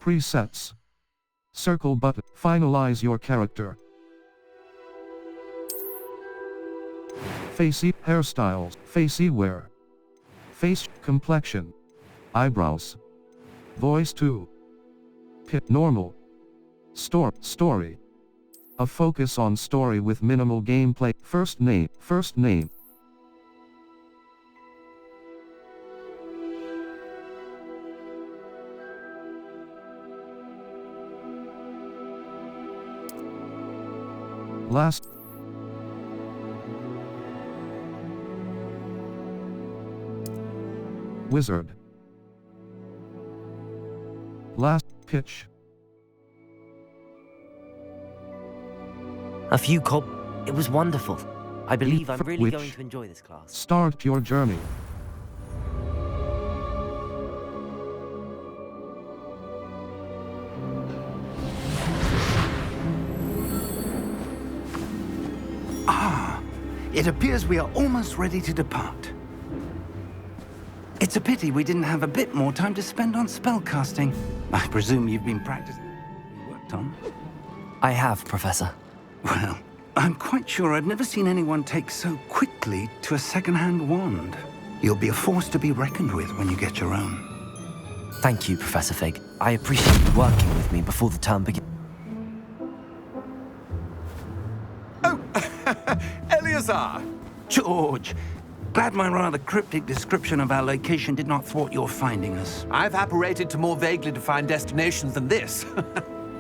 Presets. Circle button. Finalize your character. Facey hairstyles. Facey wear. Face complexion. Eyebrows. Voice 2. Pit normal. Story. A focus on story with minimal gameplay. First name. Last. Wizard. Last pitch. A few It was wonderful. I believe I'm really Which going to enjoy this class. Start your journey. It appears we are almost ready to depart. It's a pity we didn't have a bit more time to spend on spellcasting. I presume you've been practicing what you worked on? I have, Professor. Well, I'm quite sure I've never seen anyone take so quickly to a second-hand wand. You'll be a force to be reckoned with when you get your own. Thank you, Professor Fig. I appreciate you working with me before the term begins. Eleazar! George! Glad my rather cryptic description of our location did not thwart your finding us. I've apparated to more vaguely defined destinations than this.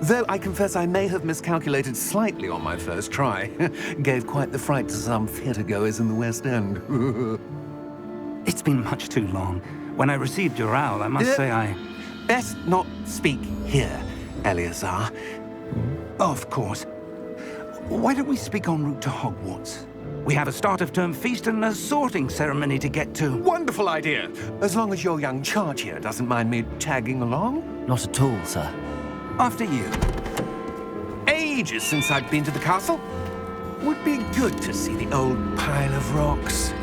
Though I confess I may have miscalculated slightly on my first try. Gave quite the fright to some theatre-goers in the West End. It's been much too long. When I received your owl, I must say I... Best not speak here, Eleazar. Of course. Why don't we speak en route to Hogwarts? We have a start-of-term feast and a sorting ceremony to get to. Wonderful idea! As long as your young charge here doesn't mind me tagging along. Not at all, sir. After you. Ages since I've been to the castle. Would be good to see the old pile of rocks.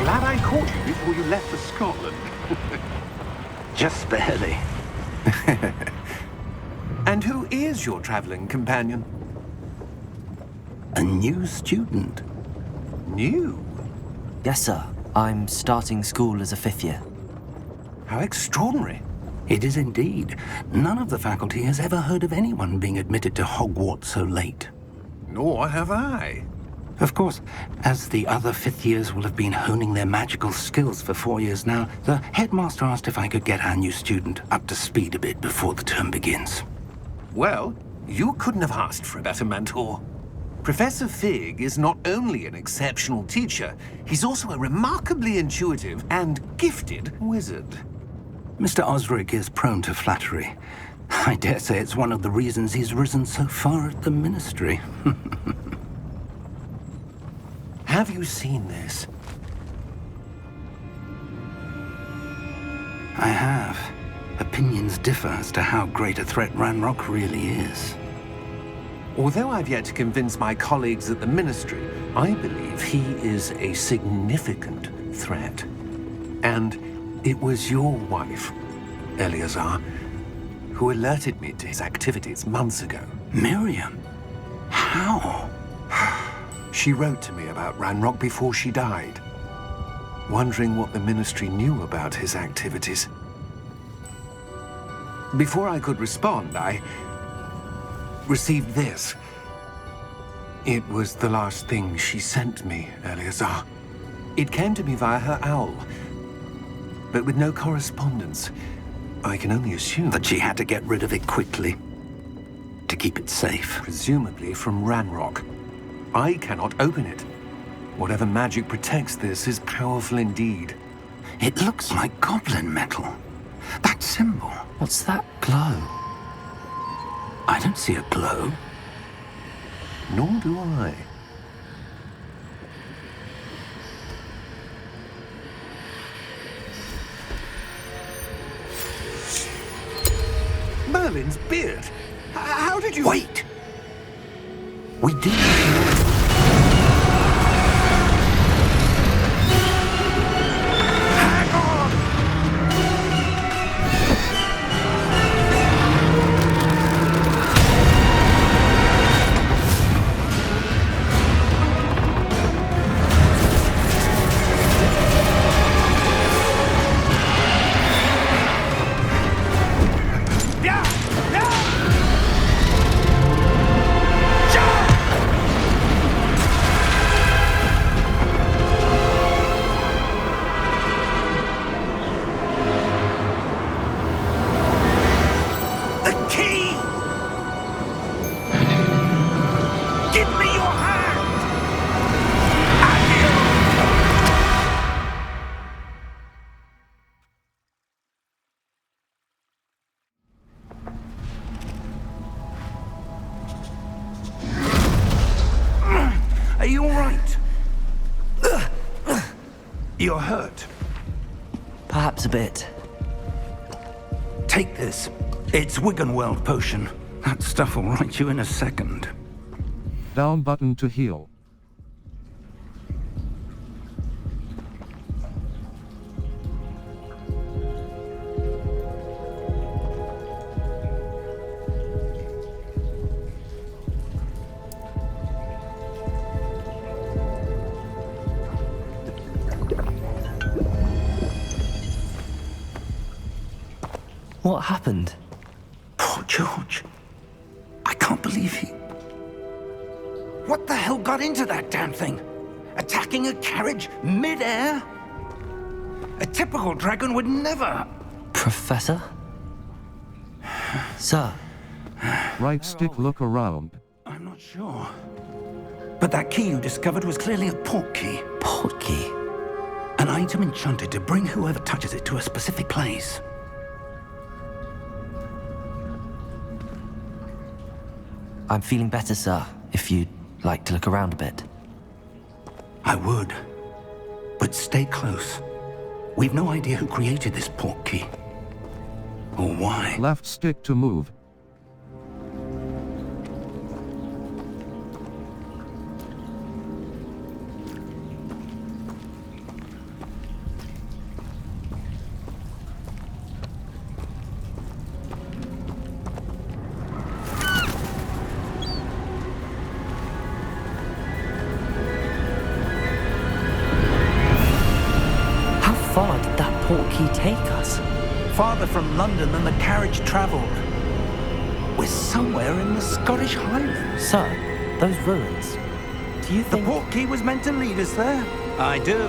Glad I caught you before you left for Scotland. Just barely. And who is your traveling companion? A new student. New? Yes, sir. I'm starting school as a 5th year. How extraordinary. It is indeed. None of the faculty has ever heard of anyone being admitted to Hogwarts so late. Nor have I. Of course, as the other 5th years will have been honing their magical skills for 4 years now, the headmaster asked if I could get our new student up to speed a bit before the term begins. Well, you couldn't have asked for a better mentor. Professor Fig is not only an exceptional teacher, he's also a remarkably intuitive and gifted wizard. Mr. Osric is prone to flattery. I dare say it's one of the reasons he's risen so far at the ministry. Have you seen this? I have. Opinions differ as to how great a threat Ranrock really is. Although I've yet to convince my colleagues at the Ministry, I believe he is a significant threat. And it was your wife, Eleazar, who alerted me to his activities months ago. Miriam? How? She wrote to me about Ranrock before she died. wondering what the Ministry knew about his activities. Before I could respond, I received this. It was the last thing she sent me, Eleazar. It came to me via her owl, but with no correspondence. I can only assume That she had to get rid of it quickly to keep it safe. presumably from Ranrock. I cannot open it. Whatever magic protects this is powerful indeed. It looks like goblin metal. That symbol. What's that glow? I don't see a glow. Nor do I. Merlin's beard! How did you... Wait! We do need to know. Hang on! Yeah! Yeah! The key! Give me your hand! Are you all right? You're hurt. Perhaps a bit. Take this. It's Wiggenweld potion. That stuff will right you in a second. Down button to heal. What happened? Poor George. I can't believe he... What the hell got into that damn thing? Attacking a carriage mid-air? A typical dragon would never... Professor? Sir? Right stick look around. I'm not sure. But that key you discovered was clearly a port key. Port key? An item enchanted to bring whoever touches it to a specific place. I'm feeling better, sir, if you'd like to look around a bit. I would. But stay close. We've no idea who created this port key. Or why. Left stick to move. How far did that port key take us? Farther from London than the carriage travelled. We're somewhere in the Scottish Highlands. Sir, those ruins. Do you The think... port key was meant to lead us there? I do.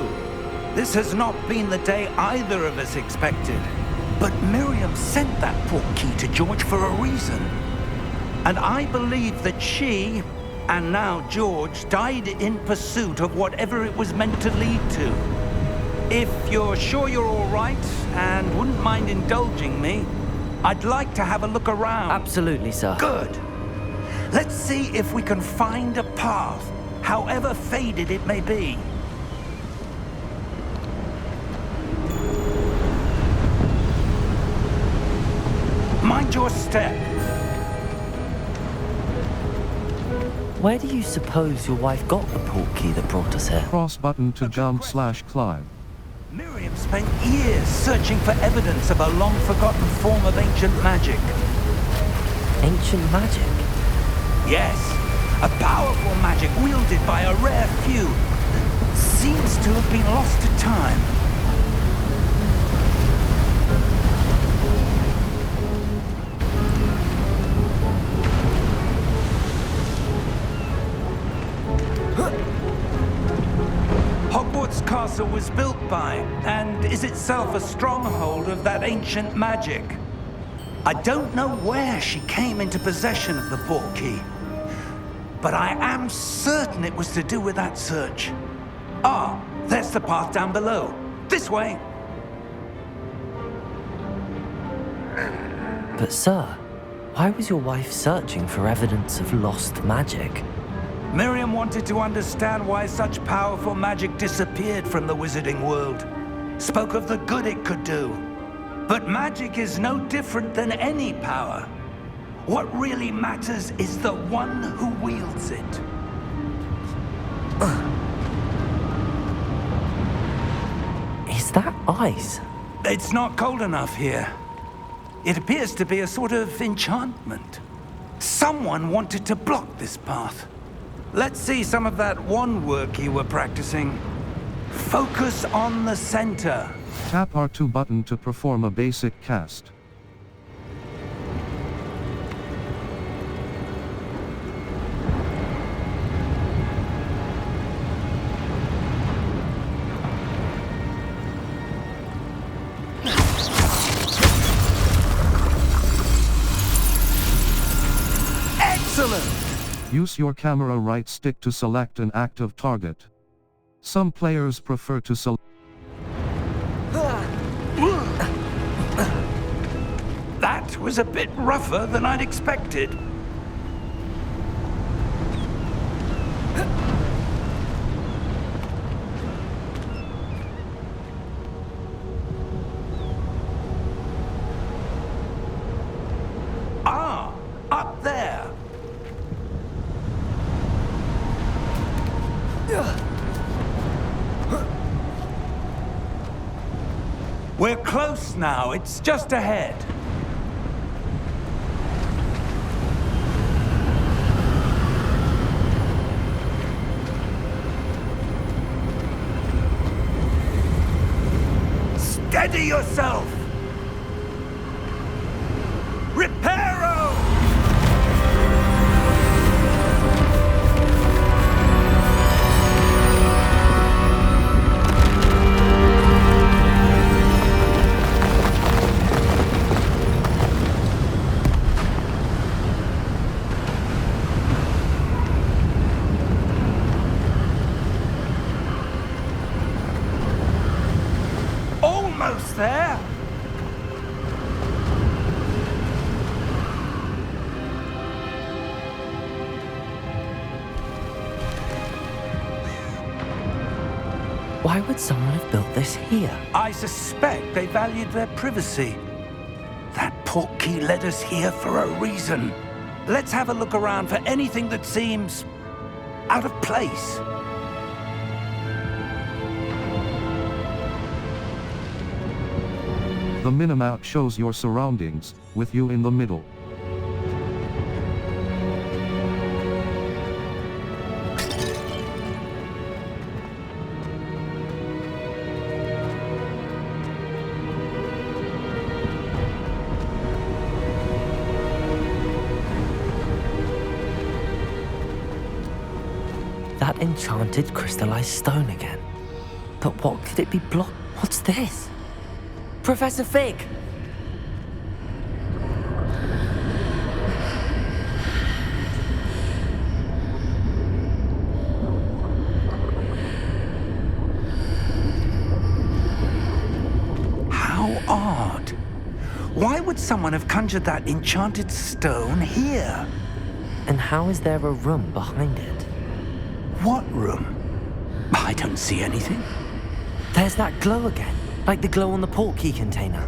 This has not been the day either of us expected. But Miriam sent that port key to George for a reason. And I believe that she, and now George, died in pursuit of whatever it was meant to lead to. If you're sure you're all right and wouldn't mind indulging me, I'd like to have a look around. Absolutely, sir. Good. Let's see if we can find a path, however faded it may be. Mind your step. Where do you suppose your wife got the port key that brought us here? Cross button to jump / climb. Miriam spent years searching for evidence of a long-forgotten form of ancient magic. Ancient magic? Yes, a powerful magic wielded by a rare few. Seems to have been lost to time. Hogwarts Castle was built by, and is itself a stronghold of that ancient magic. I don't know where she came into possession of the portkey, but I am certain it was to do with that search. Ah, there's the path down below. This way. But sir, why was your wife searching for evidence of lost magic? Miriam wanted to understand why such powerful magic disappeared from the wizarding world. Spoke of the good it could do. But magic is no different than any power. What really matters is the one who wields it. Is that ice? It's not cold enough here. It appears to be a sort of enchantment. Someone wanted to block this path. Let's see some of that wand work you were practicing. Focus on the center. Tap R2 button to perform a basic cast. Excellent! Use your camera right stick to select an active target. Some players prefer to select. That was a bit rougher than I'd expected. Ah, up there. We're close now. It's just ahead. Steady yourself! Reparo! Almost there! Why would someone have built this here? I suspect they valued their privacy. That portkey led us here for a reason. Let's have a look around for anything that seems out of place. The minimap shows your surroundings, with you in the middle. That enchanted crystallized stone again. But what could it be blocked? What's this? Professor Fig! How odd. Why would someone have conjured that enchanted stone here? And how is there a room behind it? What room? I don't see anything. There's that glow again, like the glow on the portkey container.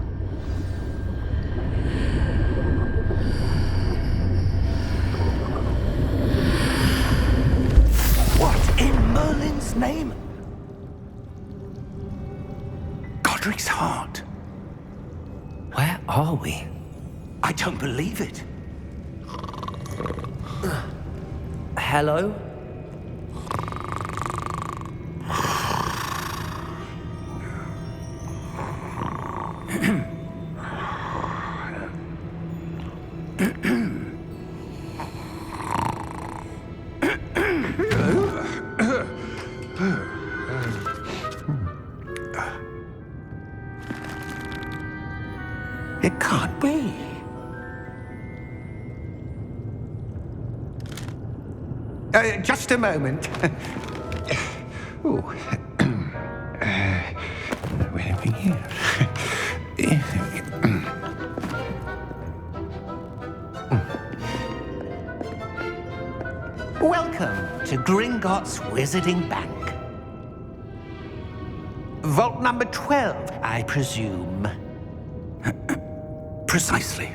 What in Merlin's name? Godric's heart. Where are we? I don't believe it. Hello? It can't be. Just a moment. Ooh. Where are we here? Welcome to Gringotts Wizarding Bank. Vault number 12, I presume. Precisely.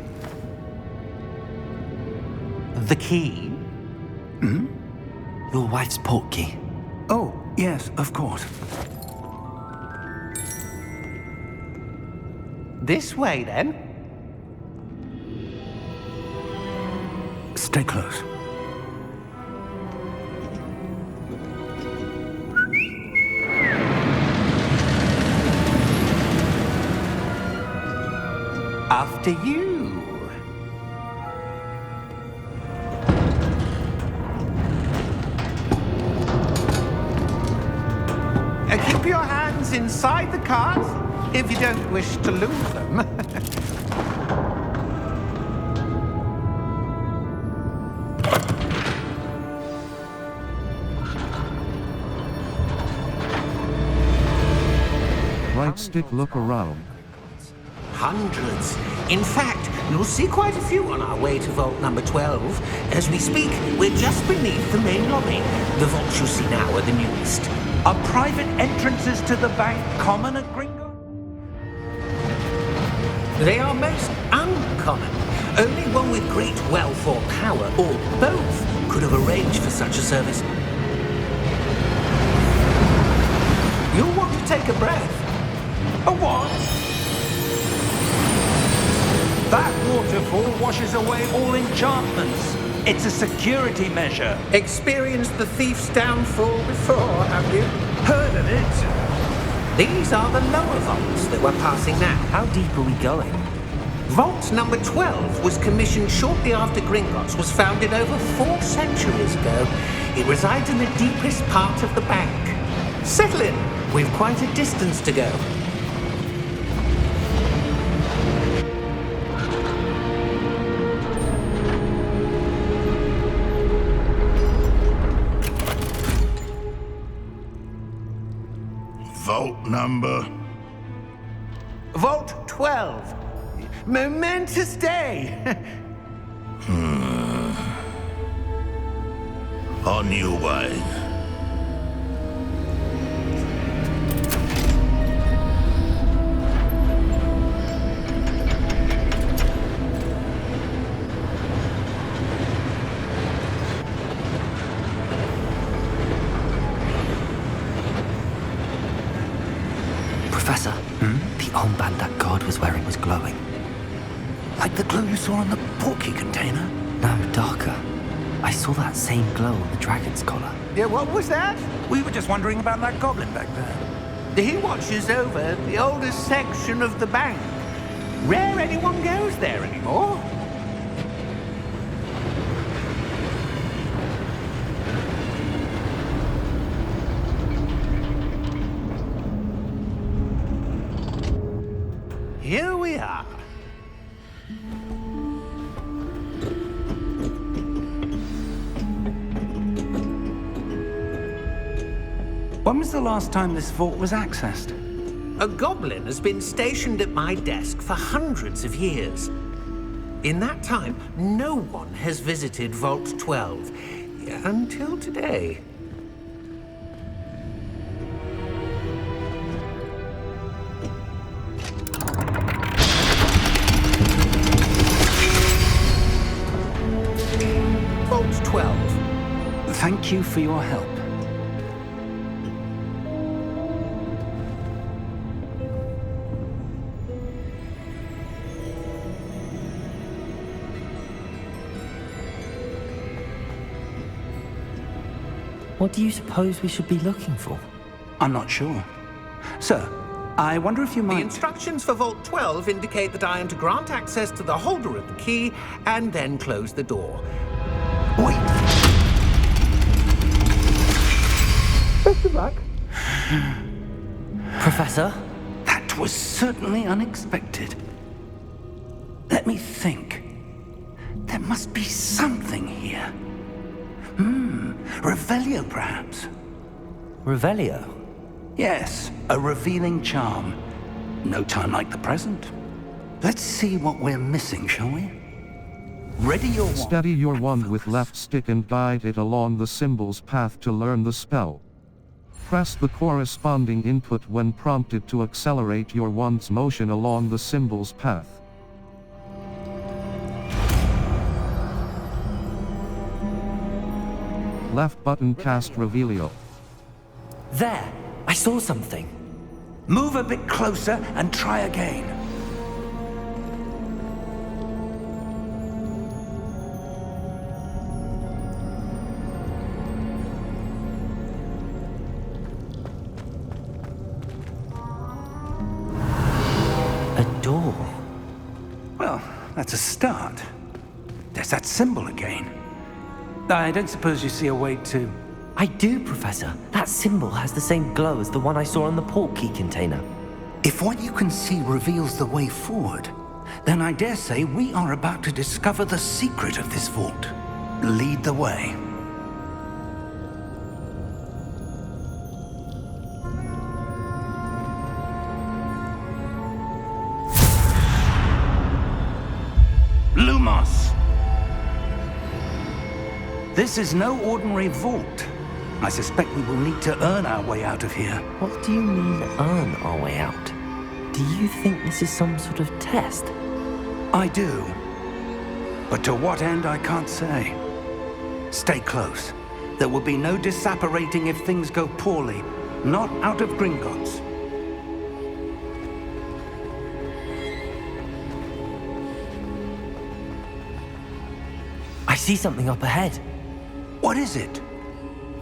The key? Your wife's portkey. Oh, yes, of course. This way, then. Stay close. After you. Keep your hands inside the cart if you don't wish to lose them. Right stick, look around. Hundreds. In fact, you'll see quite a few on our way to vault number 12. As we speak, we're just beneath the main lobby. The vaults you see now are the newest. Are private entrances to the bank common at Gringotts? They are most uncommon. Only one with great wealth or power, or both, could have arranged for such a service. You'll want to take a breath. A what? That waterfall washes away all enchantments. It's a security measure. Experienced the thief's downfall before, have you? Heard of it? These are the lower vaults that we're passing now. How deep are we going? Vault number 12 was commissioned shortly after Gringotts was founded over 4 centuries ago. It resides in the deepest part of the bank. Settle in. We've quite a distance to go. Vault number? Vault 12. Momentous day. On your way. Professor, the armband that guard was wearing was glowing. Like the glow you saw on the portkey container? No, darker. I saw that same glow on the dragon's collar. Yeah, what was that? We were just wondering about that goblin back there. He watches over the oldest section of the bank. Rare anyone goes there anymore. Here we are. When was the last time this vault was accessed? A goblin has been stationed at my desk for hundreds of years. In that time, no one has visited Vault 12 until today. Vault 12. Thank you for your help. What do you suppose we should be looking for? I'm not sure. Sir, I wonder if you The might... instructions for Vault 12 indicate that I am to grant access to the holder of the key and then close the door. Wait. Best of luck. Professor? That was certainly unexpected. Let me think. There must be something here. Revelio, perhaps? Revelio? Yes, a revealing charm. No time like the present. Let's see what we're missing, shall we? Ready your wand. Steady your wand with Focus. left stick and guide it along the symbol's path to learn the spell. Press the corresponding input when prompted to accelerate your wand's motion along the symbol's path. Left button cast Revelio. There! I saw something. Move a bit closer and try again. A door. Well, that's a start. There's that symbol again. I don't suppose you see a way to... I do, Professor. That symbol has the same glow as the one I saw on the port key container. If what you can see reveals the way forward, then I dare say we are about to discover the secret of this vault. Lead the way. Lumos! This is no ordinary vault. I suspect we will need to earn our way out of here. What do you mean, earn our way out? Do you think this is some sort of test? I do. But to what end, I can't say. Stay close. There will be no disapparating if things go poorly. Not out of Gringotts. I see something up ahead. What is it?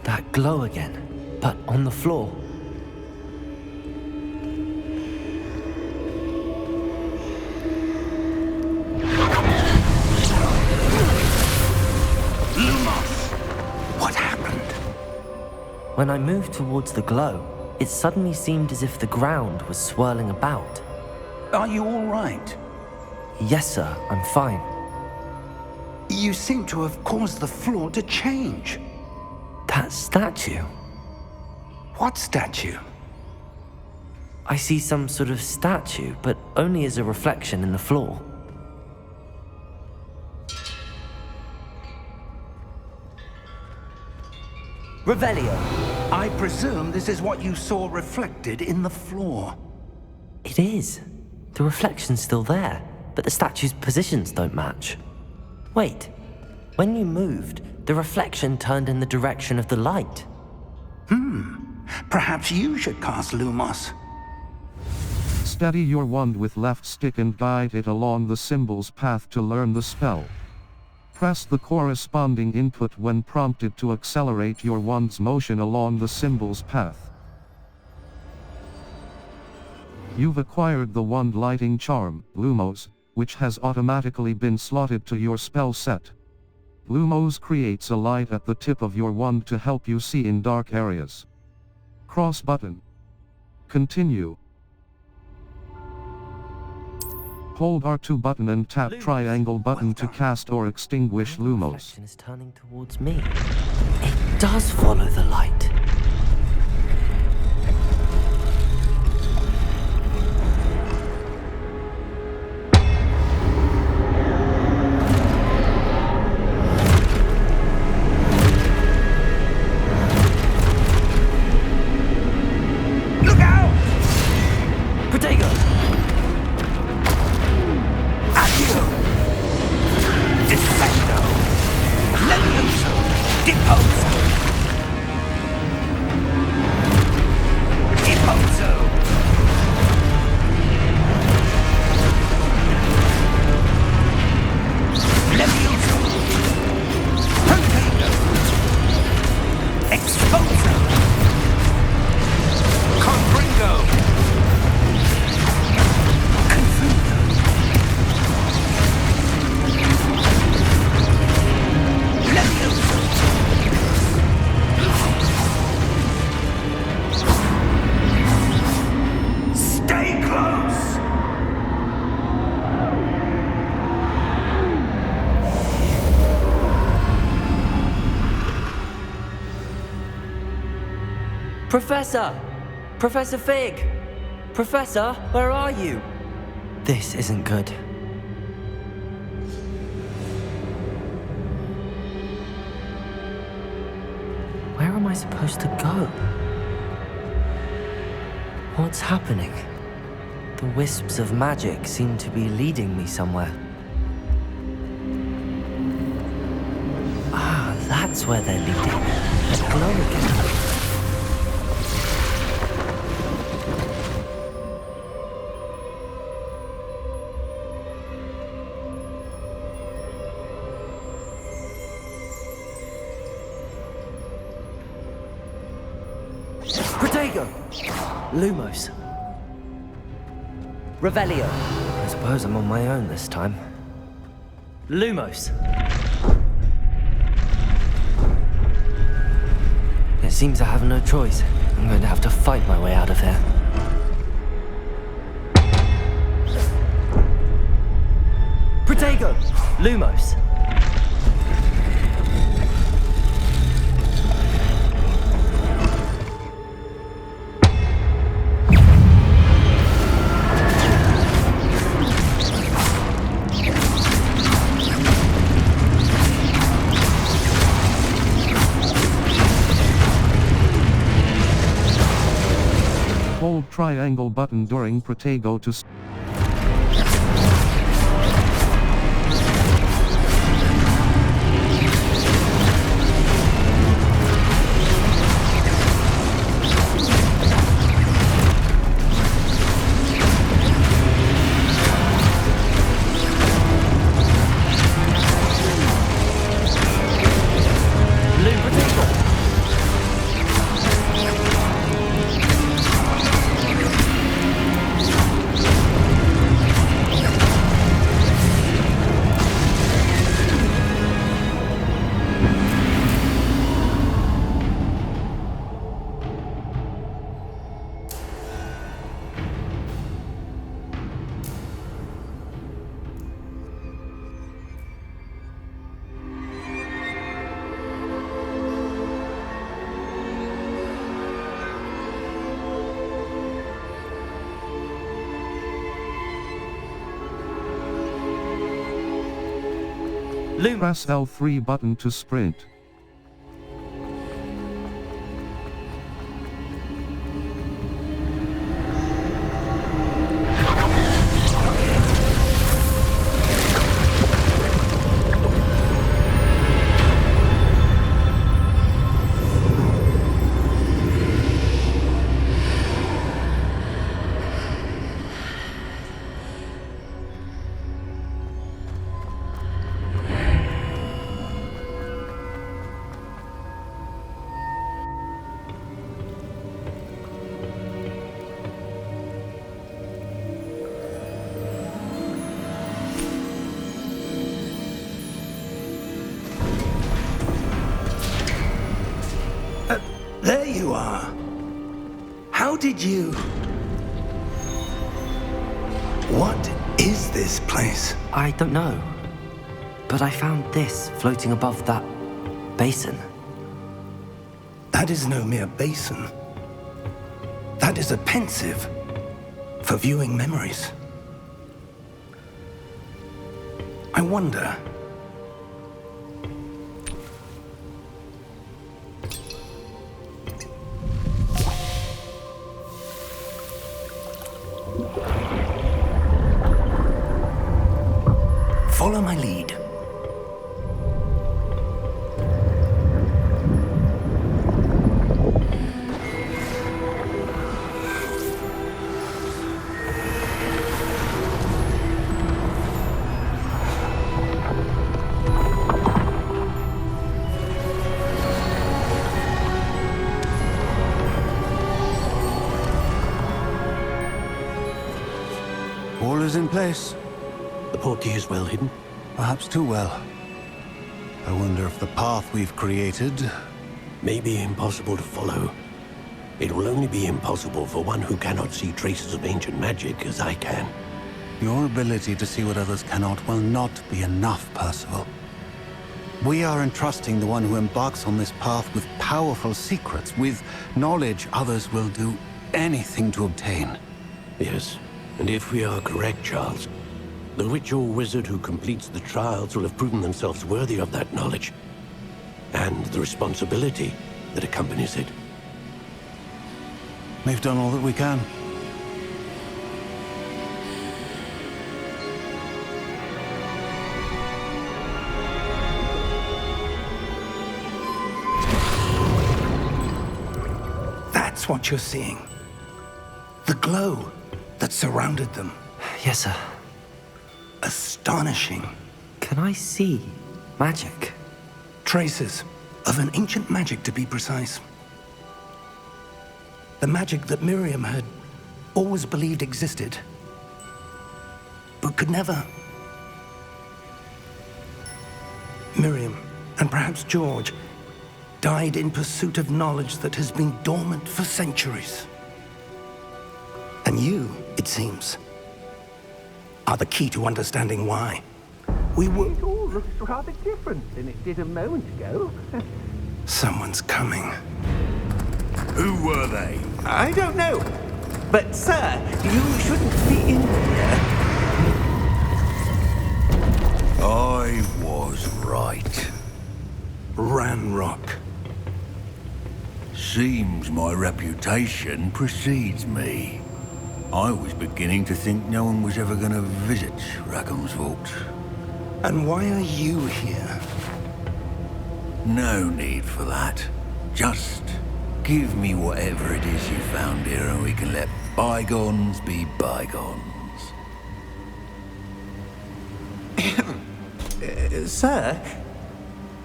That glow again, but on the floor. Lumos! What happened? When I moved towards the glow, it suddenly seemed as if the ground was swirling about. Are you all right? Yes, sir, I'm fine. You seem to have caused the floor to change. That statue. What statue? I see some sort of statue, but only as a reflection in the floor. Revelio. I presume this is what you saw reflected in the floor. It is. The reflection's still there, but the statue's positions don't match. Wait. When you moved, the reflection turned in the direction of the light. Perhaps you should cast Lumos. Steady your wand with left stick and guide it along the symbol's path to learn the spell. Press the corresponding input when prompted to accelerate your wand's motion along the symbol's path. You've acquired the wand lighting charm, Lumos, which has automatically been slotted to your spell set. Lumos creates a light at the tip of your wand to help you see in dark areas. Cross button. Continue. Hold R2 button and tap triangle button to cast or extinguish The Lumos. reflection is turning towards me. It does follow the light. Look out! Protego! Accio! Defendo! Levioso! Deposo! Professor! Professor Fig! Professor, where are you? This isn't good. Where am I supposed to go? What's happening? The wisps of magic seem to be leading me somewhere. Ah, that's where they're leading. That glow again. Protego! Lumos. Revelio. I suppose I'm on my own this time. Lumos. It seems I have no choice. I'm going to have to fight my way out of here. Protego! Lumos. Hold triangle button during Protego to press L3 button to sprint. There you are. How did you... What is this place? I don't know. But I found this floating above that basin. That is no mere basin. That is a pensive for viewing memories. I wonder... Follow my lead. All is in place. The portkey is well hidden. Perhaps too well. I wonder if the path we've created... May be impossible to follow. It will only be impossible for one who cannot see traces of ancient magic as I can. Your ability to see what others cannot will not be enough, Percival. We are entrusting the one who embarks on this path with powerful secrets, with knowledge others will do anything to obtain. Yes, and if we are correct, Charles, the witch or wizard who completes the trials will have proven themselves worthy of that knowledge, and the responsibility that accompanies it. We've done all that we can. That's what you're seeing. The glow that surrounded them. Yes, sir. Astonishing. Can I see magic? Traces of an ancient magic, to be precise. The magic that Miriam had always believed existed, but could never. Miriam, and perhaps George, died in pursuit of knowledge that has been dormant for centuries. And you, it seems, are the key to understanding why. It all looks rather different than it did a moment ago. Someone's coming. Who were they? I don't know. But, sir, you shouldn't be in here. I was right. Ranrock. Seems my reputation precedes me. I was beginning to think no one was ever going to visit Rackham's vault. And why are you here? No need for that. Just give me whatever it is you found here and we can let bygones be bygones. Sir,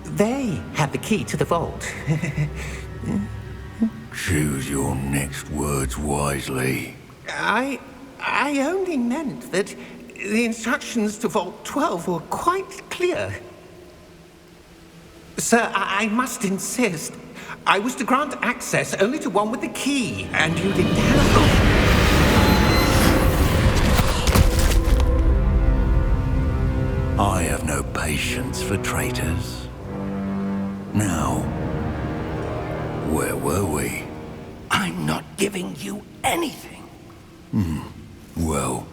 they have the key to the vault. Choose your next words wisely. I only meant that the instructions to Vault 12 were quite clear. Sir, I must insist. I was to grant access only to one with the key, and you didn't have. I have no patience for traitors. Now, where were we? I'm not giving you anything. Well,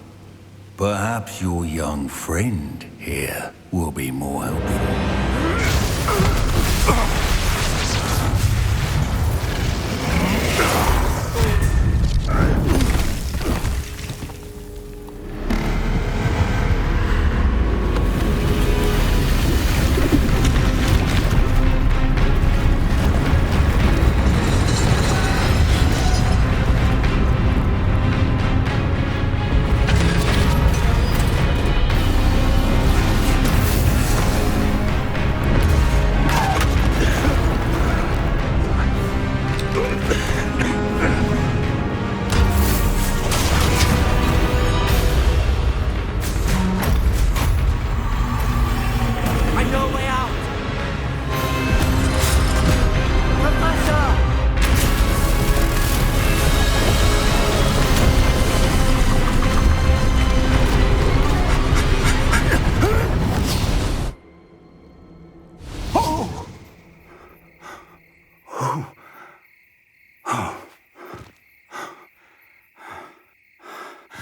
perhaps your young friend here will be more helpful.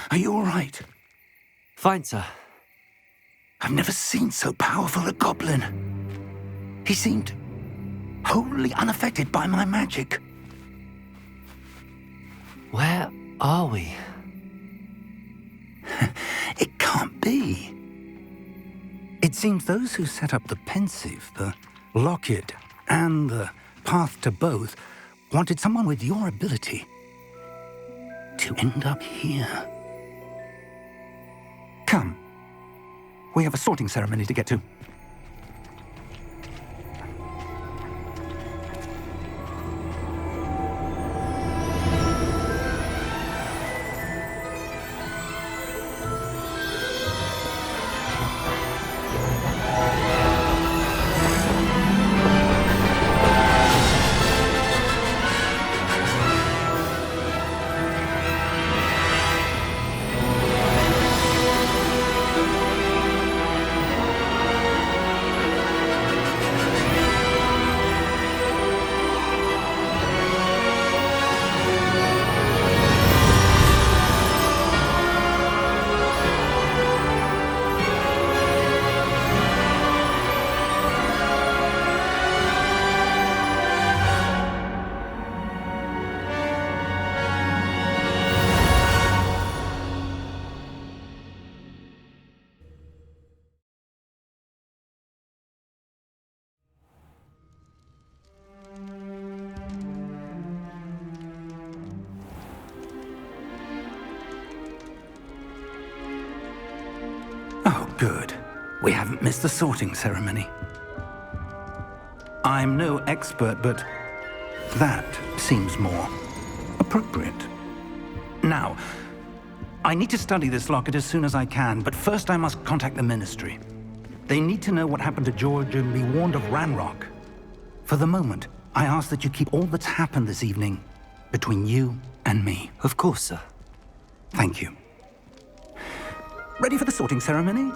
Are you all right? Fine, sir. I've never seen so powerful a goblin. He seemed wholly unaffected by my magic. Where are we? It can't be. It seems those who set up the pensive, the locket, and the path to both wanted someone with your ability to end up here. Come. We have a sorting ceremony to get to. Good. We haven't missed the sorting ceremony. I'm no expert, but that seems more appropriate. Now, I need to study this locket as soon as I can, but first I must contact the Ministry. They need to know what happened to George and be warned of Ranrock. For the moment, I ask that you keep all that's happened this evening between you and me. Of course, sir. Thank you. Ready for the sorting ceremony?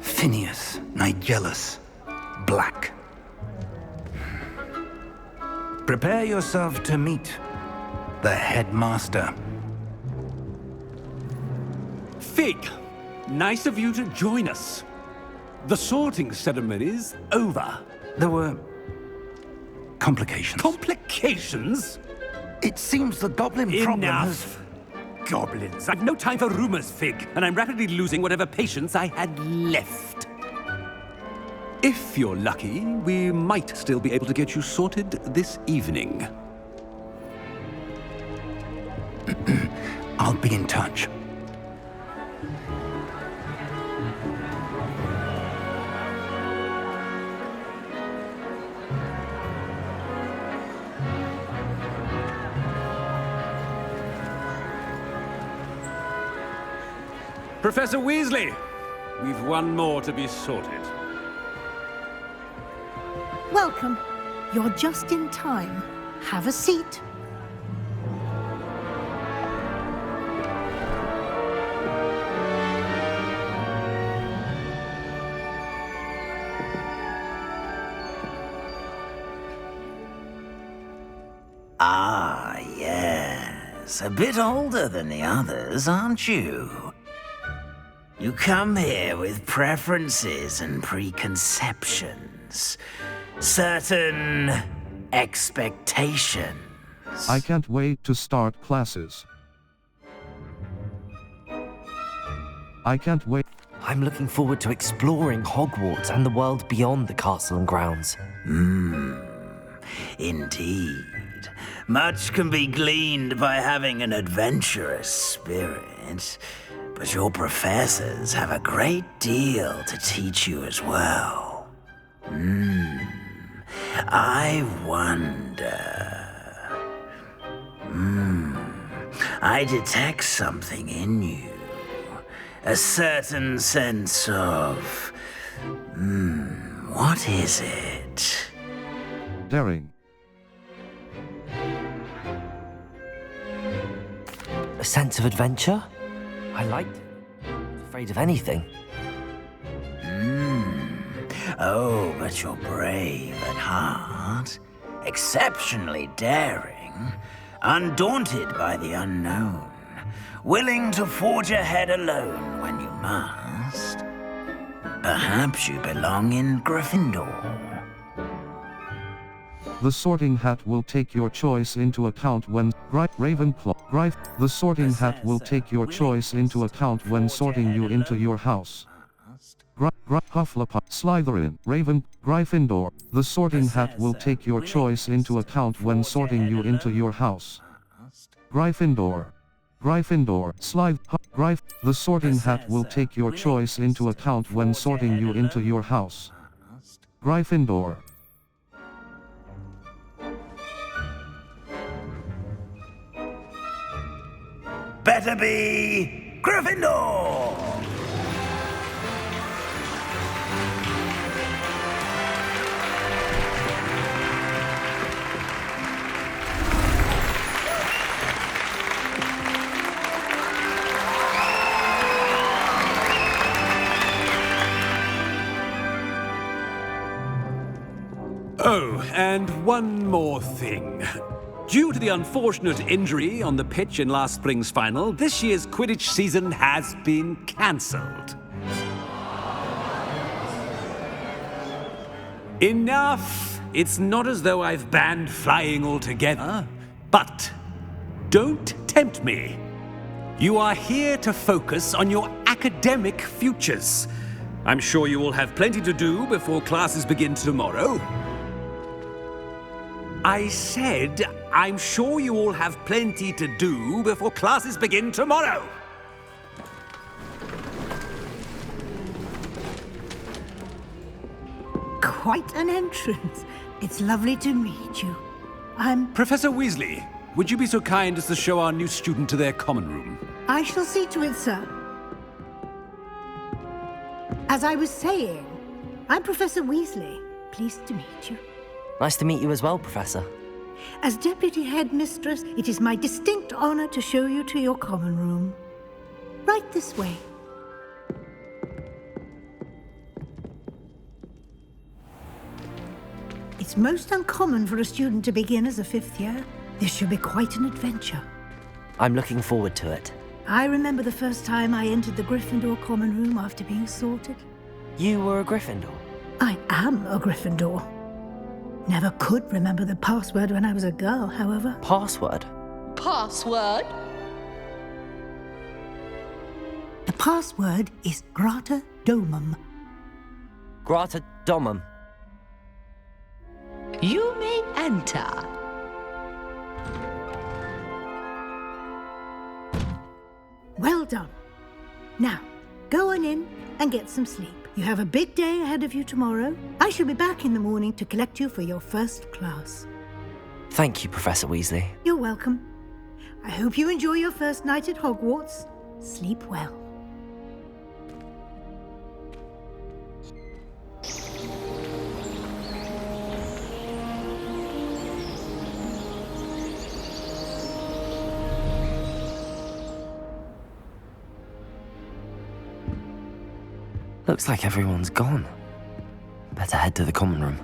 Phineas Nigellus Black. Prepare yourself to meet the headmaster. Fig, nice of you to join us. The sorting ceremony's over. There were complications. Complications? It seems the goblin problem has... Enough! Goblins. I've no time for rumors, Fig, and I'm rapidly losing whatever patience I had left. If you're lucky, we might still be able to get you sorted this evening. I'll be in touch. Professor Weasley, we've one more to be sorted. Welcome. You're just in time. Have a seat. Ah, yes. A bit older than the others, aren't you? You come here with preferences and preconceptions. Certain expectations. I can't wait to start classes. I can't wait. I'm looking forward to exploring Hogwarts and the world beyond the castle and grounds. Indeed. Much can be gleaned by having an adventurous spirit, but your professors have a great deal to teach you as well. I wonder... I detect something in you. A certain sense of... what is it? Daring. A sense of adventure? I liked it. Afraid of anything. Oh, but you're brave at heart, exceptionally daring, undaunted by the unknown, willing to forge ahead alone when you must. Perhaps you belong in Gryffindor. The Sorting Hat will take your choice into account when Ravenclaw. The Sorting Hat will take your choice into account when sorting you into your house. Hufflepuff, Slytherin, Gryffindor. The Sorting Hat will take your choice into account when sorting you into your house. Gryffindor, The Sorting Hat will take your choice into account when sorting you into your house. Gryffindor. Better be Gryffindor! Oh, and one more thing. Due to the unfortunate injury on the pitch in last spring's final, this year's Quidditch season has been cancelled. Enough! It's not as though I've banned flying altogether, but Don't tempt me. You are here to focus on your academic futures. I'm sure you will have plenty to do before classes begin tomorrow. I said, I'm sure you all have plenty to do before classes begin tomorrow. Quite an entrance. It's lovely to meet you. Professor Weasley, would you be so kind as to show our new student to their common room? I shall see to it, sir. As I was saying, I'm Professor Weasley. Pleased to meet you. Nice to meet you as well, Professor. As Deputy Headmistress, it is my distinct honor to show you to your common room. Right this way. It's most uncommon for a student to begin as a 5th year. This should be quite an adventure. I'm looking forward to it. I remember the first time I entered the Gryffindor common room after being sorted. You were a Gryffindor? I am a Gryffindor. Never could remember the password when I was a girl, however. Password? Password? The password is Grata Domum. Grata Domum. You may enter. Well done. Now, go on in and get some sleep. You have a big day ahead of you tomorrow. I shall be back in the morning to collect you for your first class. Thank you, Professor Weasley. You're welcome. I hope you enjoy your first night at Hogwarts. Sleep well. Looks like everyone's gone. Better head to the common room.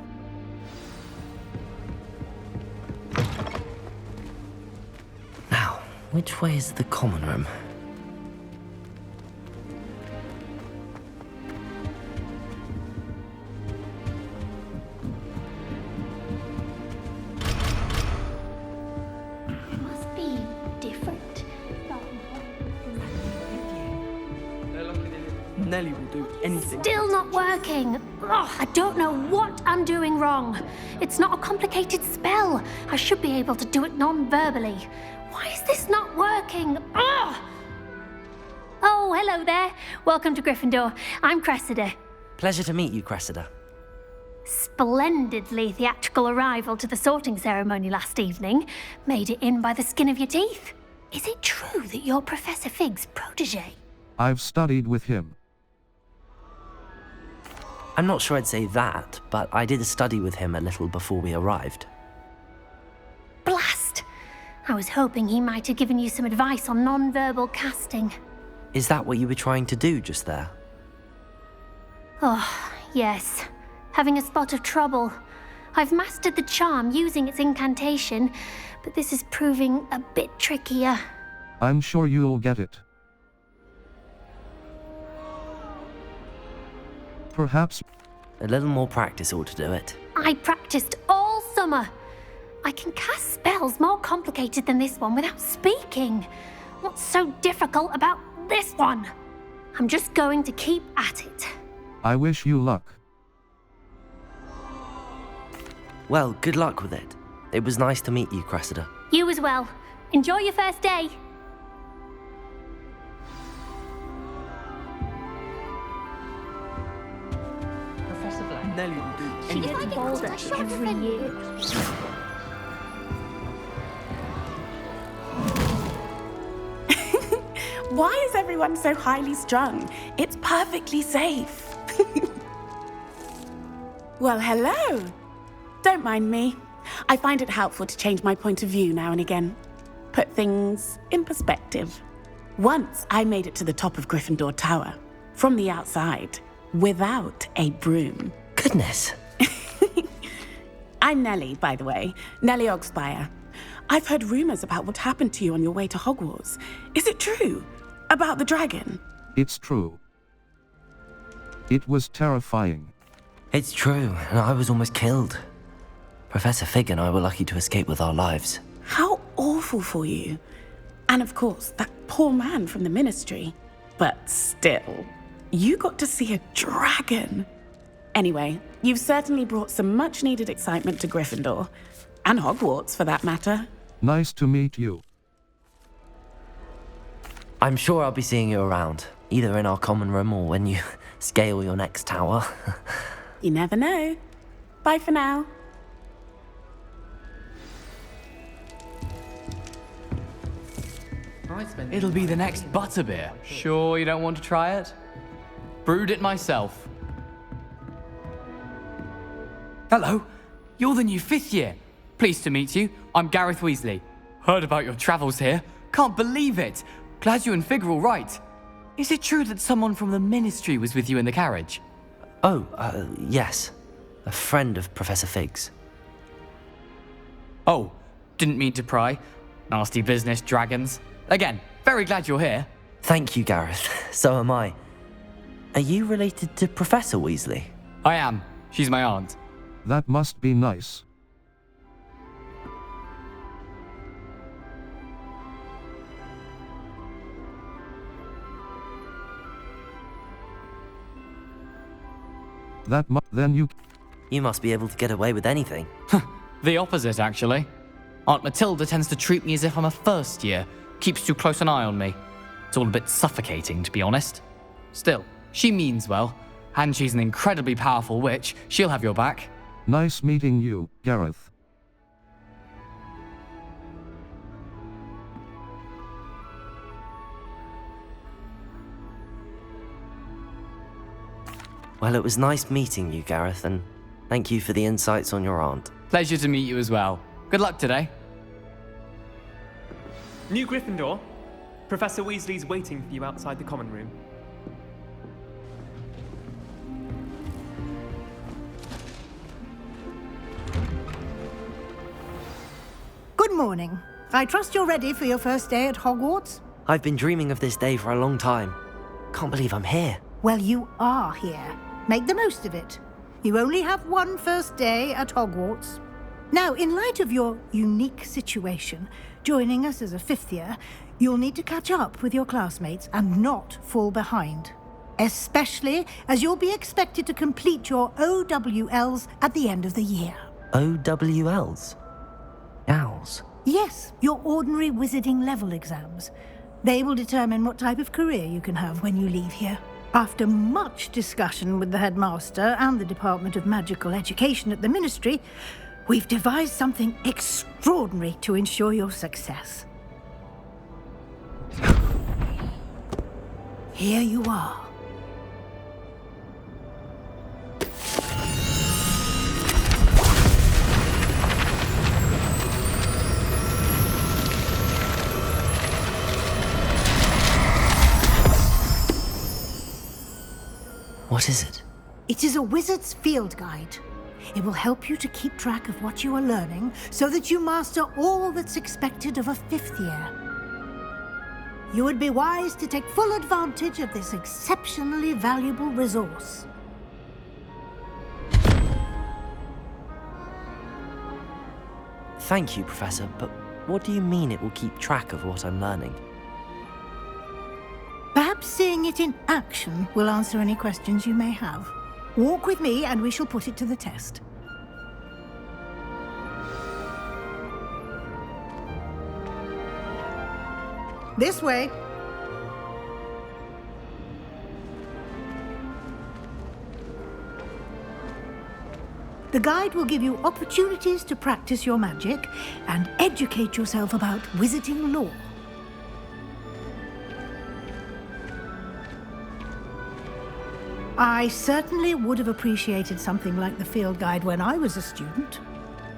Now, which way is the common room? It must be different. Nellie will do anything. Still not working. Ugh, I don't know what I'm doing wrong. It's not a complicated spell. I should be able to do it non-verbally. Why is this not working? Ugh! Oh, hello there. Welcome to Gryffindor. I'm Cressida. Pleasure to meet you, Cressida. Splendidly theatrical arrival to the sorting ceremony last evening. Made it in by the skin of your teeth. Is it true that you're Professor Fig's protege? I've studied with him. I'm not sure I'd say that, but I did study with him a little before we arrived. Blast! I was hoping he might have given you some advice on non-verbal casting. Is that what you were trying to do just there? Oh, yes. Having a spot of trouble. I've mastered the charm using its incantation, but this is proving a bit trickier. I'm sure you'll get it. Perhaps a little more practice ought to do it. I practiced all summer. I can cast spells more complicated than this one without speaking. What's so difficult about this one? I'm just going to keep at it. I wish you luck. Well, good luck with it. It was nice to meet you, Cressida. You as well. Enjoy your first day. Nellie will do She anything. gets bolder every year. Why is everyone so highly strung? It's perfectly safe. Well, hello. Don't mind me. I find it helpful to change my point of view now and again. Put things in perspective. Once I made it to the top of Gryffindor Tower, from the outside, without a broom. Goodness. I'm Nellie, by the way. Nellie Ogspire. I've heard rumors about what happened to you on your way to Hogwarts. Is it true? About the dragon? It's true. It was terrifying. It's true, and I was almost killed. Professor Fig and I were lucky to escape with our lives. How awful for you. And of course, that poor man from the Ministry. But still, you got to see a dragon. Anyway, you've certainly brought some much-needed excitement to Gryffindor. And Hogwarts, for that matter. Nice to meet you. I'm sure I'll be seeing you around, either in our common room or when you scale your next tower. You never know. Bye for now. It'll be the next butterbeer. Sure you don't want to try it? Brewed it myself. Hello, you're the new 5th year. Pleased to meet you. I'm Gareth Weasley. Heard about your travels here. Can't believe it. Glad you and Fig are all right. Is it true that someone from the Ministry was with you in the carriage? Oh, yes. A friend of Professor Fig's. Oh, didn't mean to pry. Nasty business, dragons. Again, very glad you're here. Thank you, Gareth. So am I. Are you related to Professor Weasley? I am. She's my aunt. That must be nice. Then you... You must be able to get away with anything. The opposite, actually. Aunt Matilda tends to treat me as if I'm a first year. Keeps too close an eye on me. It's all a bit suffocating, to be honest. Still, she means well. And she's an incredibly powerful witch. She'll have your back. Nice meeting you, Gareth. Well, it was nice meeting you, Gareth, and thank you for the insights on your aunt. Pleasure to meet you as well. Good luck today. New Gryffindor, Professor Weasley's waiting for you outside the common room. Good morning. I trust you're ready for your first day at Hogwarts? I've been dreaming of this day for a long time. Can't believe I'm here. Well, you are here. Make the most of it. You only have one first day at Hogwarts. Now, in light of your unique situation, joining us as a 5th year, you'll need to catch up with your classmates and not fall behind. Especially as you'll be expected to complete your OWLs at the end of the year. OWLs? Owls? Yes, your ordinary wizarding level exams. They will determine what type of career you can have when you leave here. After much discussion with the headmaster and the Department of Magical Education at the Ministry, we've devised something extraordinary to ensure your success. Here you are. What is it? It is a wizard's field guide. It will help you to keep track of what you are learning so that you master all that's expected of a 5th year. You would be wise to take full advantage of this exceptionally valuable resource. Thank you, Professor, but what do you mean it will keep track of what I'm learning? Perhaps seeing it in action will answer any questions you may have. Walk with me and we shall put it to the test. This way. The guide will give you opportunities to practice your magic and educate yourself about wizarding lore. I certainly would have appreciated something like the field guide when I was a student.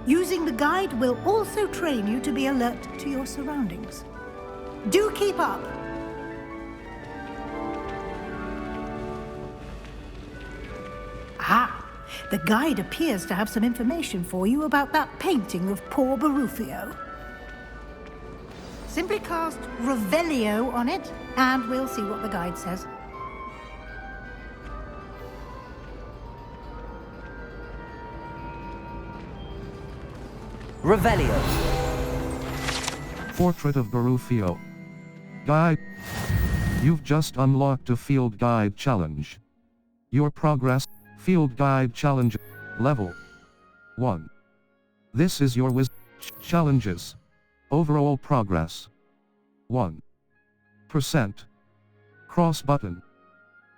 Using the guide will also train you to be alert to your surroundings. Do keep up! Ah, the guide appears to have some information for you about that painting of poor Barufio. Simply cast Revelio on it, and we'll see what the guide says. Revelio. Portrait of Garufio. Guide. You've just unlocked a Field Guide Challenge. Your progress. Field Guide Challenge. Level 1. This is your challenges. Overall progress. 1%. Cross button.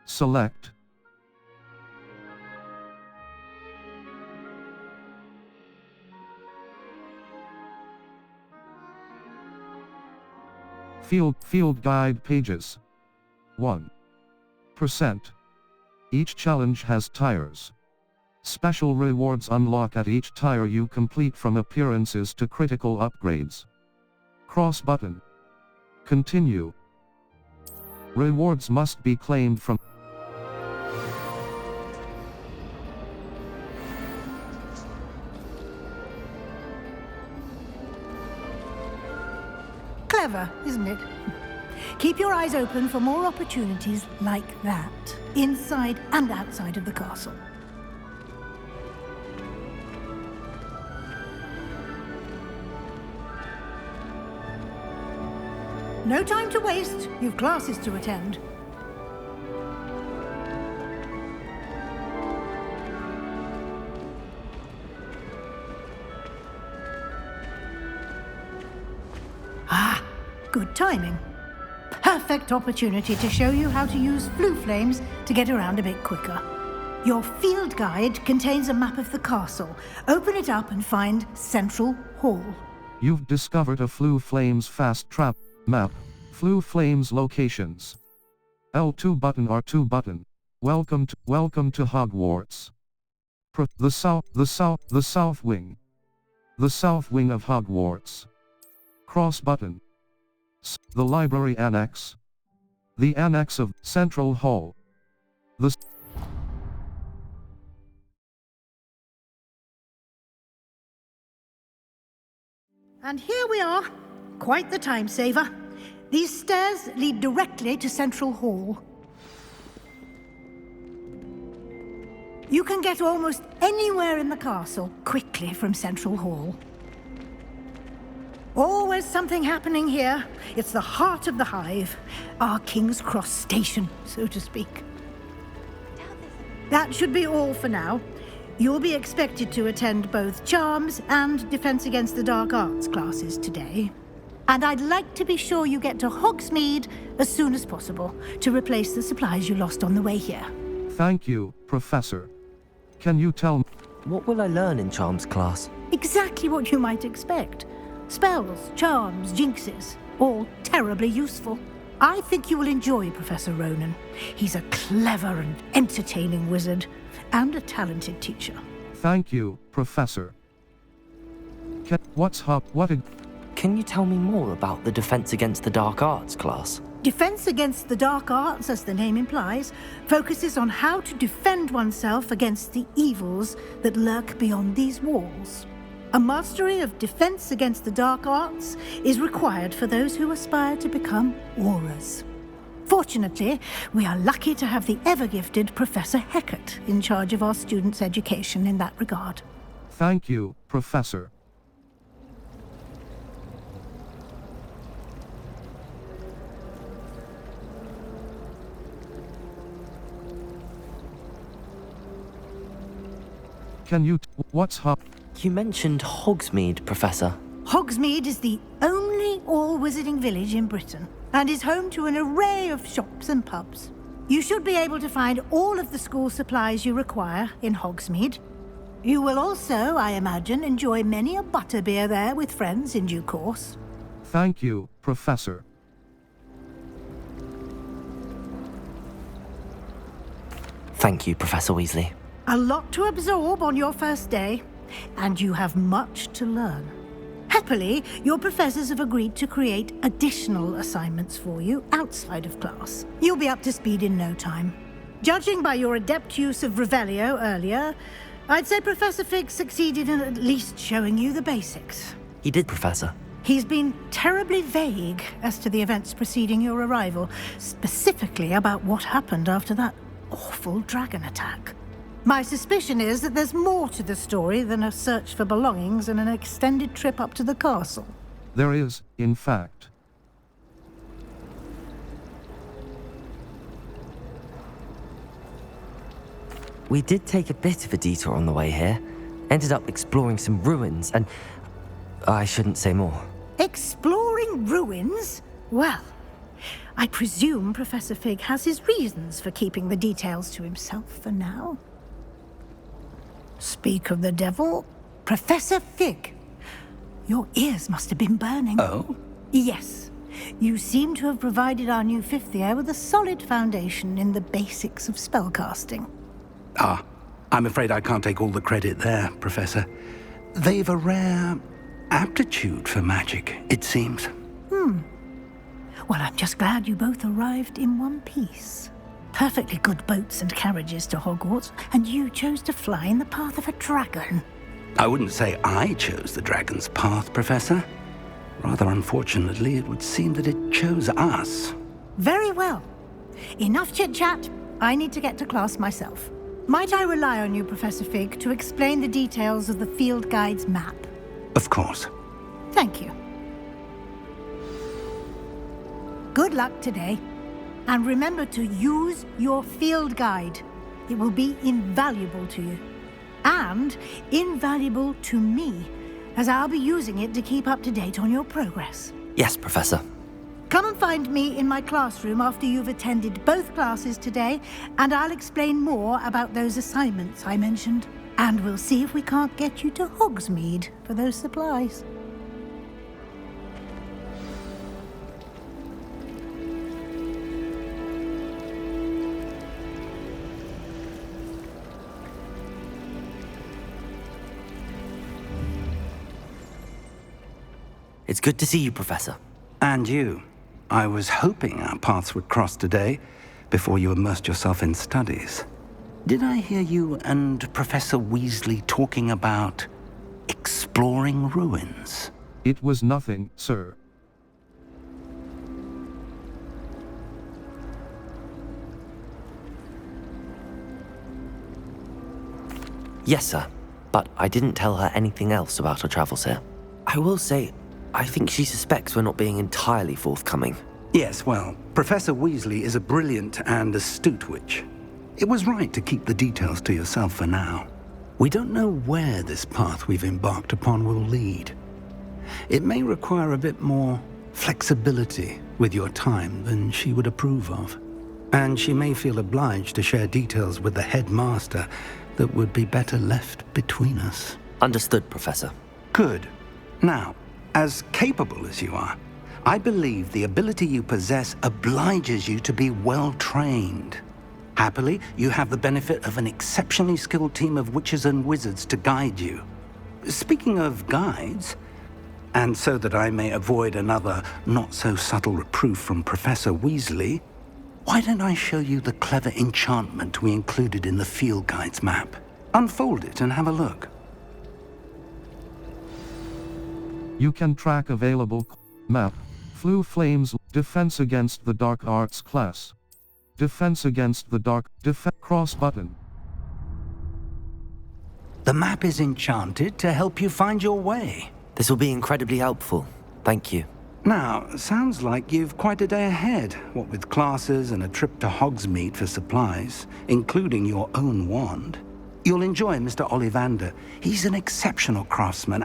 Select. Field Guide Pages. 1%. Each challenge has tires. Special rewards unlock at each tire you complete, from appearances to critical upgrades. Cross button. Continue. Rewards must be claimed from Clever, isn't it? Keep your eyes open for more opportunities like that, inside and outside of the castle. No time to waste. You've classes to attend. Ah, good timing. Perfect opportunity to show you how to use flue flames to get around a bit quicker. Your field guide contains a map of the castle. Open it up and find Central Hall. You've discovered a Flue Flames fast trap map. Flue Flames locations. L2 button, R2 button. Welcome to Hogwarts. The south wing. The south wing of Hogwarts. Cross button. The library annex. The annex of Central Hall. And here we are. Quite the time saver. These stairs lead directly to Central Hall. You can get almost anywhere in the castle quickly from Central Hall. Always something happening here. It's the heart of the hive. Our King's Cross station, so to speak. That should be all for now. You'll be expected to attend both Charms and Defense Against the Dark Arts classes today. And I'd like to be sure you get to Hogsmeade as soon as possible to replace the supplies you lost on the way here. Thank you, Professor. Can you tell me? What will I learn in Charms class? Exactly what you might expect. Spells, charms, jinxes, all terribly useful. I think you will enjoy Professor Ronan. He's a clever and entertaining wizard, and a talented teacher. Thank you, Professor. Can you tell me more about the Defense Against the Dark Arts class? Defense Against the Dark Arts, as the name implies, focuses on how to defend oneself against the evils that lurk beyond these walls. A mastery of Defense Against the Dark Arts is required for those who aspire to become Aurors. Fortunately, we are lucky to have the ever-gifted Professor Hecat in charge of our students' education in that regard. Thank you, Professor. You mentioned Hogsmeade, Professor. Hogsmeade is the only all-wizarding village in Britain, and is home to an array of shops and pubs. You should be able to find all of the school supplies you require in Hogsmeade. You will also, I imagine, enjoy many a butterbeer there with friends in due course. Thank you, Professor. Thank you, Professor Weasley. A lot to absorb on your first day, and you have much to learn. Happily, your professors have agreed to create additional assignments for you outside of class. You'll be up to speed in no time. Judging by your adept use of Revelio earlier, I'd say Professor Fig succeeded in at least showing you the basics. He did, Professor. He's been terribly vague as to the events preceding your arrival, specifically about what happened after that awful dragon attack. My suspicion is that there's more to the story than a search for belongings and an extended trip up to the castle. There is, in fact. We did take a bit of a detour on the way here. Ended up exploring some ruins and... I shouldn't say more. Exploring ruins? Well, I presume Professor Fig has his reasons for keeping the details to himself for now. Speak of the devil, Professor Fig. Your ears must have been burning. Oh? Yes. You seem to have provided our new fifth year with a solid foundation in the basics of spellcasting. Ah, I'm afraid I can't take all the credit there, Professor. They've a rare aptitude for magic, it seems. Well, I'm just glad you both arrived in one piece. Perfectly good boats and carriages to Hogwarts, and you chose to fly in the path of a dragon. I wouldn't say I chose the dragon's path, Professor. Rather unfortunately, it would seem that it chose us. Very well. Enough chit-chat. I need to get to class myself. Might I rely on you, Professor Fig, to explain the details of the field guide's map? Of course. Thank you. Good luck today. And remember to use your field guide. It will be invaluable to you. And invaluable to me, as I'll be using it to keep up to date on your progress. Yes, Professor. Come and find me in my classroom after you've attended both classes today, and I'll explain more about those assignments I mentioned. And we'll see if we can't get you to Hogsmeade for those supplies. It's good to see you, Professor. And you. I was hoping our paths would cross today, before you immersed yourself in studies. Did I hear you and Professor Weasley talking about exploring ruins? It was nothing, sir. Yes, sir. But I didn't tell her anything else about our travels here. I will say, I think she suspects we're not being entirely forthcoming. Yes, well, Professor Weasley is a brilliant and astute witch. It was right to keep the details to yourself for now. We don't know where this path we've embarked upon will lead. It may require a bit more flexibility with your time than she would approve of. And she may feel obliged to share details with the headmaster that would be better left between us. Understood, Professor. Good. Now, as capable as you are, I believe the ability you possess obliges you to be well-trained. Happily, you have the benefit of an exceptionally skilled team of witches and wizards to guide you. Speaking of guides, and so that I may avoid another not-so-subtle reproof from Professor Weasley, why don't I show you the clever enchantment we included in the field guide's map? Unfold it and have a look. You can track available map. Flue Flames, Defense Against the Dark Arts class. Defense Against the Dark, cross button. The map is enchanted to help you find your way. This will be incredibly helpful. Thank you. Now, sounds like you've quite a day ahead, what with classes and a trip to Hogsmeade for supplies, including your own wand. You'll enjoy Mr. Ollivander. He's an exceptional craftsman